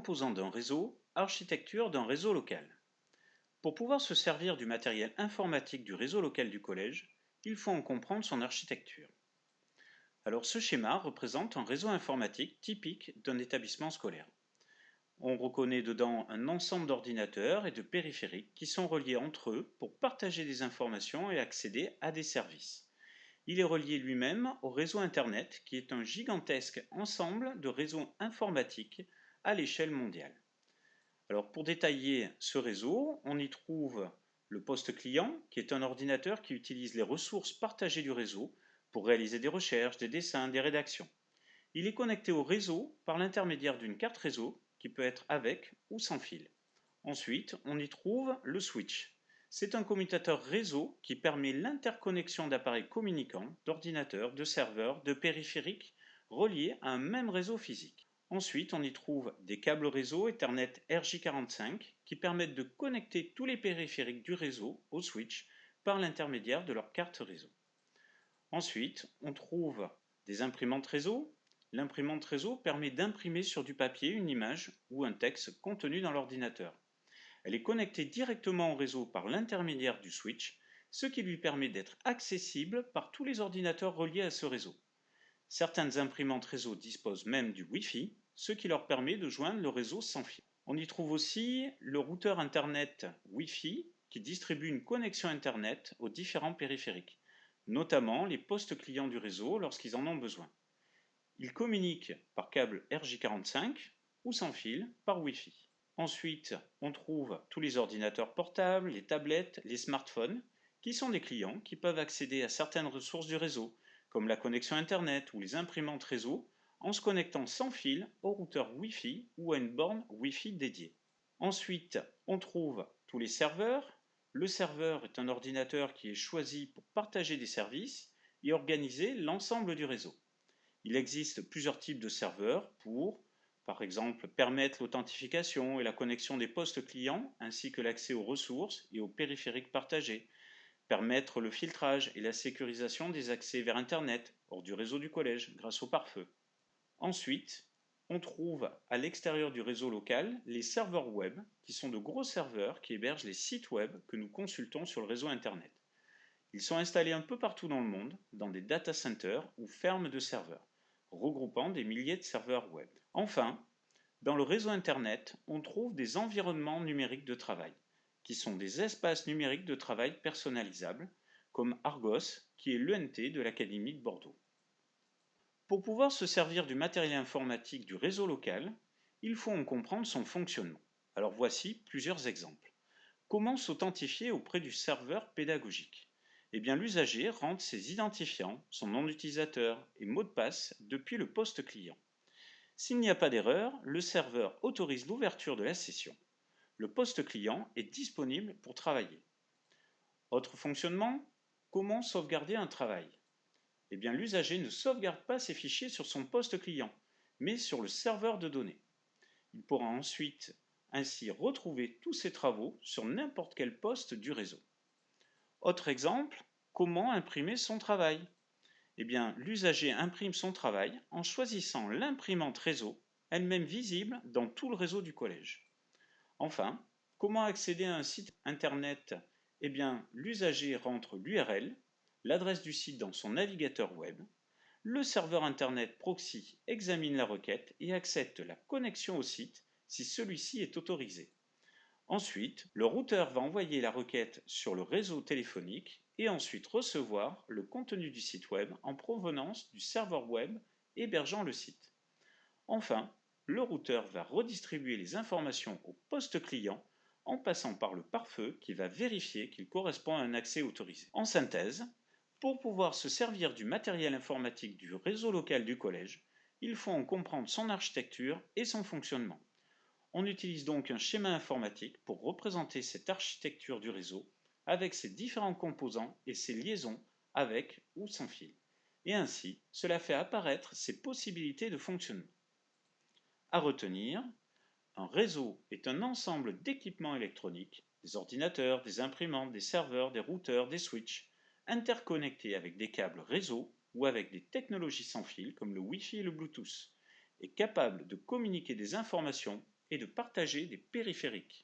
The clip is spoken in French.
composants d'un réseau, architecture d'un réseau local. Pour pouvoir se servir du matériel informatique du réseau local du collège, il faut en comprendre son architecture. Alors ce schéma représente un réseau informatique typique d'un établissement scolaire. On reconnaît dedans un ensemble d'ordinateurs et de périphériques qui sont reliés entre eux pour partager des informations et accéder à des services. Il est relié lui-même au réseau Internet qui est un gigantesque ensemble de réseaux informatiques à l'échelle mondiale. Alors pour détailler ce réseau, on y trouve le poste client qui est un ordinateur qui utilise les ressources partagées du réseau pour réaliser des recherches, des dessins, des rédactions. Il est connecté au réseau par l'intermédiaire d'une carte réseau qui peut être avec ou sans fil. Ensuite, on y trouve le switch. C'est un commutateur réseau qui permet l'interconnexion d'appareils communicants, d'ordinateurs, de serveurs, de périphériques reliés à un même réseau physique. Ensuite, on y trouve des câbles réseau Ethernet RJ45 qui permettent de connecter tous les périphériques du réseau au switch par l'intermédiaire de leur carte réseau. Ensuite, on trouve des imprimantes réseau. L'imprimante réseau permet d'imprimer sur du papier une image ou un texte contenu dans l'ordinateur. Elle est connectée directement au réseau par l'intermédiaire du switch, ce qui lui permet d'être accessible par tous les ordinateurs reliés à ce réseau. Certaines imprimantes réseau disposent même du Wi-Fi, ce qui leur permet de joindre le réseau sans fil. On y trouve aussi le routeur Internet Wi-Fi qui distribue une connexion Internet aux différents périphériques, notamment les postes clients du réseau lorsqu'ils en ont besoin. Ils communiquent par câble RJ45 ou sans fil par Wi-Fi. Ensuite, on trouve tous les ordinateurs portables, les tablettes, les smartphones, qui sont des clients qui peuvent accéder à certaines ressources du réseau, comme la connexion Internet ou les imprimantes réseau, en se connectant sans fil au routeur Wi-Fi ou à une borne Wi-Fi dédiée. Ensuite, on trouve tous les serveurs. Le serveur est un ordinateur qui est choisi pour partager des services et organiser l'ensemble du réseau. Il existe plusieurs types de serveurs pour, par exemple, permettre l'authentification et la connexion des postes clients ainsi que l'accès aux ressources et aux périphériques partagés, permettre le filtrage et la sécurisation des accès vers Internet hors du réseau du collège grâce au pare-feu. Ensuite, on trouve à l'extérieur du réseau local les serveurs web qui sont de gros serveurs qui hébergent les sites web que nous consultons sur le réseau Internet. Ils sont installés un peu partout dans le monde, dans des data centers ou fermes de serveurs, regroupant des milliers de serveurs web. Enfin, dans le réseau Internet, on trouve des environnements numériques de travail, qui sont des espaces numériques de travail personnalisables, comme Argos, qui est l'ENT de l'Académie de Bordeaux. Pour pouvoir se servir du matériel informatique du réseau local, il faut en comprendre son fonctionnement. Alors voici plusieurs exemples. Comment s'authentifier auprès du serveur pédagogique? Eh bien, l'usager rentre ses identifiants, son nom d'utilisateur et mot de passe depuis le poste client. S'il n'y a pas d'erreur, le serveur autorise l'ouverture de la session. Le poste client est disponible pour travailler. Autre fonctionnement, comment sauvegarder un travail? Eh bien, l'usager ne sauvegarde pas ses fichiers sur son poste client, mais sur le serveur de données. Il pourra ensuite ainsi retrouver tous ses travaux sur n'importe quel poste du réseau. Autre exemple, comment imprimer son travail? Eh bien, l'usager imprime son travail en choisissant l'imprimante réseau, elle-même visible dans tout le réseau du collège. Enfin, comment accéder à un site internet? Eh bien, l'usager rentre l'URL, l'adresse du site dans son navigateur web, le serveur internet proxy examine la requête et accepte la connexion au site si celui-ci est autorisé. Ensuite, le routeur va envoyer la requête sur le réseau téléphonique et ensuite recevoir le contenu du site web en provenance du serveur web hébergeant le site. Enfin, le routeur va redistribuer les informations au poste client en passant par le pare-feu qui va vérifier qu'il correspond à un accès autorisé. En synthèse, pour pouvoir se servir du matériel informatique du réseau local du collège, il faut en comprendre son architecture et son fonctionnement. On utilise donc un schéma informatique pour représenter cette architecture du réseau avec ses différents composants et ses liaisons avec ou sans fil. Et ainsi, cela fait apparaître ses possibilités de fonctionnement. À retenir, un réseau est un ensemble d'équipements électroniques, des ordinateurs, des imprimantes, des serveurs, des routeurs, des switches, interconnectés avec des câbles réseau ou avec des technologies sans fil comme le Wi-Fi et le Bluetooth, et capables de communiquer des informations et de partager des périphériques.